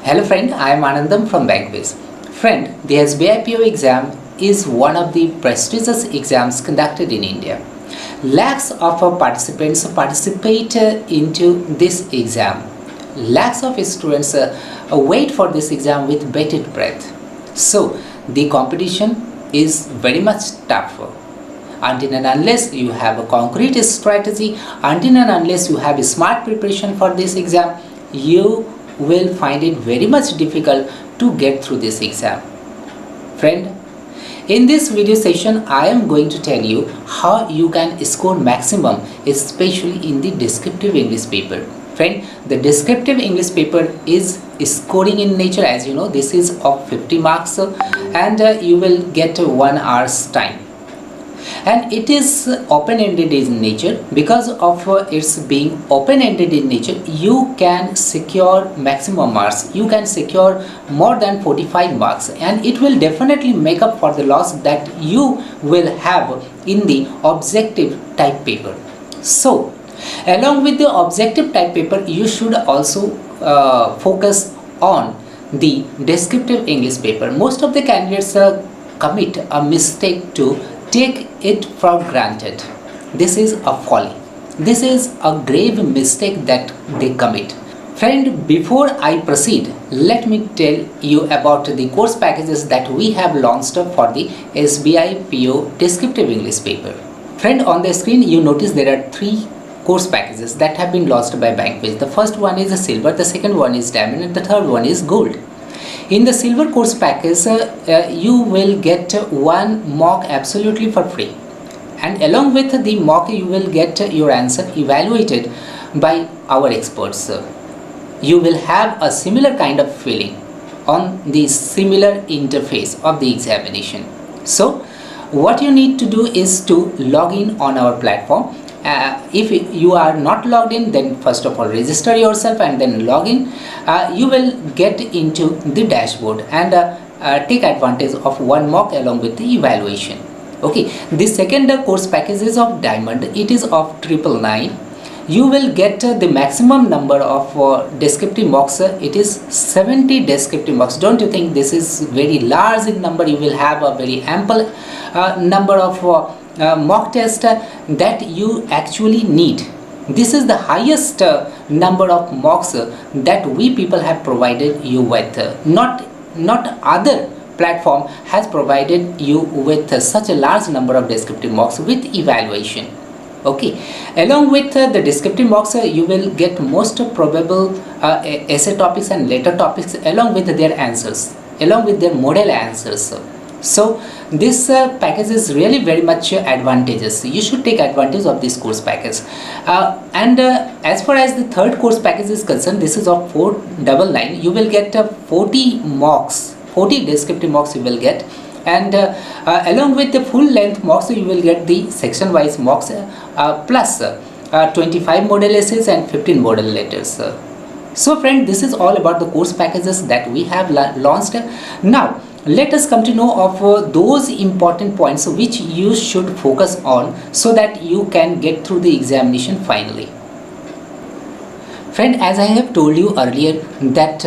Hello friend, I am Anandam from Bankwiz. Friend, the SBI PO exam is one of the prestigious exams conducted in India. Lakhs of participants participate into this exam. Lakhs of students wait for this exam with bated breath. So, the competition is very much tough. Until and unless you have a concrete strategy, until and unless you have a smart preparation for this exam, you will find it very much difficult to get through this exam. Friend, in this video session, I am going to tell you how you can score maximum, especially in the descriptive English paper. Friend, the descriptive English paper is scoring in nature. As you know, this is of 50 marks and you will get 1 hour's time. And it is open-ended in nature. Because of its being open-ended in nature, you can secure maximum marks. You can secure more than 45 marks, and it will definitely make up for the loss that you will have in the objective type paper. So along with the objective type paper, you should also focus on the descriptive English paper. Most of the candidates commit a mistake to take it for granted. This is a folly. This is a grave mistake that they commit. Friend, before I proceed, let me tell you about the course packages that we have launched for the SBI PO descriptive English paper. Friend, on the screen you notice there are 3 course packages that have been launched by Bankwiz. The first one is a silver, the second one is diamond, and the third one is gold. In the silver course package, you will get 1 mock absolutely for free, and along with the mock you will get your answer evaluated by our experts. You will have a similar kind of feeling on the similar interface of the examination. So what you need to do is to log in on our platform. If you are not logged in, then first of all register yourself and then log in. You will get into the dashboard and take advantage of 1 mock along with the evaluation. Okay, the second course package is of diamond. It is of 999. You will get the maximum number of descriptive mocks. It is 70 descriptive mocks. Don't you think this is very large in number? You will have a very ample number of mock test that you actually need. This is the highest number of mocks that we people have provided you with. Not other platform has provided you with such a large number of descriptive mocks with evaluation. Okay, along with the descriptive mocks, you will get most probable essay topics and letter topics along with their answers, along with their model answers. So this package is really very much advantageous. You should take advantage of this course package. And as far as the third course package is concerned, this is of 499. You will get 40 mocks, 40 descriptive mocks you will get, and along with the full length mocks you will get the section wise mocks plus 25 model essays and 15 model letters. So friend, this is all about the course packages that we have launched. Now let us come to know of those important points which you should focus on so that you can get through the examination finally. Friend, as I have told you earlier that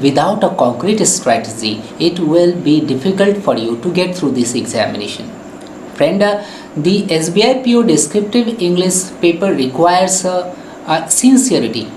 without a concrete strategy, it will be difficult for you to get through this examination. Friend, the SBI PO descriptive English paper requires sincerity,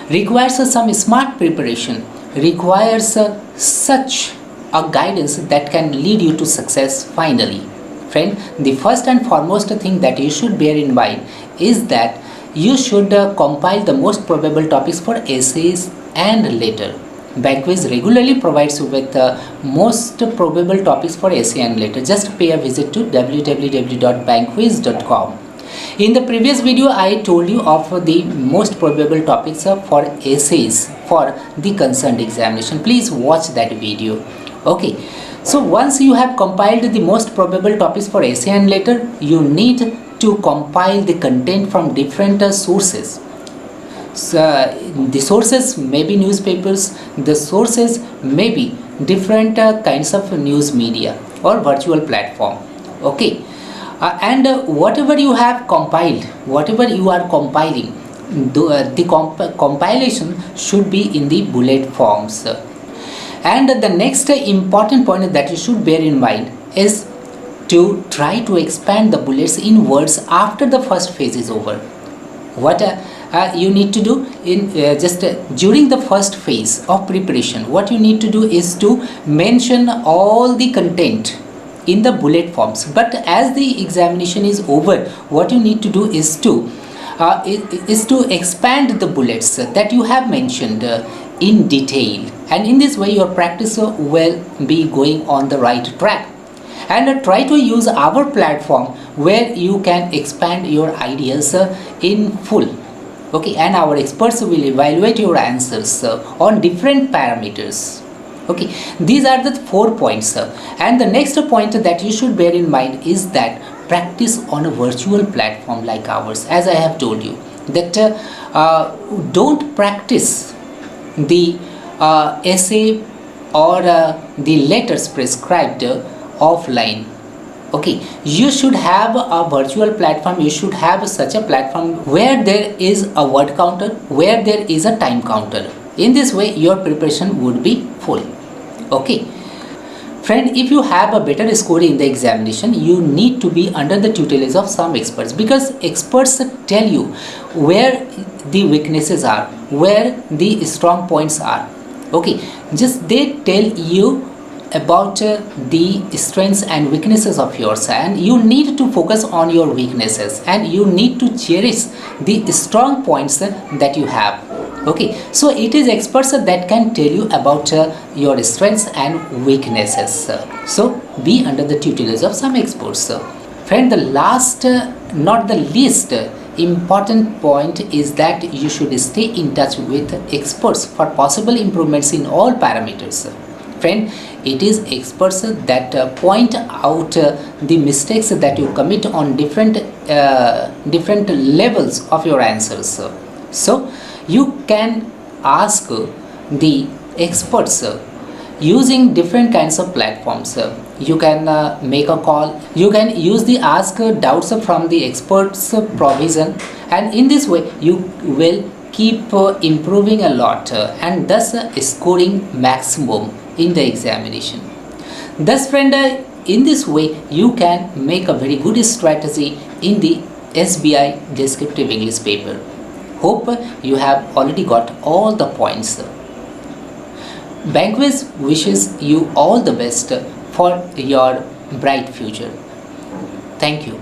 requires some smart preparation, requires such a guidance that can lead you to success finally. Friend, the first and foremost thing that you should bear in mind is that you should compile the most probable topics for essays and letter. Bankwiz regularly provides you with most probable topics for essay and letter. Just pay a visit to www.bankwiz.com. In the previous video, I told you of the most probable topics for essays for the concerned examination. Please watch that video. Okay, so once you have compiled the most probable topics for essay and letter, you need to compile the content from different sources. So, the sources may be newspapers, the sources may be different kinds of news media or virtual platform. Okay, and whatever you have compiled, whatever you are compiling, the compilation should be in the bullet forms. And the next important point that you should bear in mind is to try to expand the bullets in words after the first phase is over. What you need to do in just during the first phase of preparation, what you need to do is to mention all the content in the bullet forms. But as the examination is over, what you need to do is to expand the bullets that you have mentioned in detail, and in this way your practice will be going on the right track. And try to use our platform where you can expand your ideas in full. Okay, and our experts will evaluate your answers on different parameters. Okay, these are the 4 points. And the next point that you should bear in mind is that practice on a virtual platform like ours. As I have told you, that don't practice the essay or the letters prescribed offline. Okay, you should have a virtual platform. You should have such a platform where there is a word counter, where there is a time counter. In this way your preparation would be full. Okay friend, if you have a better score in the examination, you need to be under the tutelage of some experts, because experts tell you where the weaknesses are, where the strong points are. Okay, just they tell you about the strengths and weaknesses of yours, and you need to focus on your weaknesses and you need to cherish the strong points that you have. Okay, so it is experts that can tell you about your strengths and weaknesses. So be under the tutelage of some experts. Friend, the last not the least important point is that you should stay in touch with experts for possible improvements in all parameters. Friend, it is experts that point out the mistakes that you commit on different levels of your answers. So you can ask the experts using different kinds of platforms. You can make a call, you can use the ask doubts from the experts provision, and in this way you will keep improving a lot and thus scoring maximum in the examination. Thus friend, in this way you can make a very good strategy in the SBI descriptive English paper. Hope you have already got all the points. Bankwise wishes you all the best for your bright future. Thank you.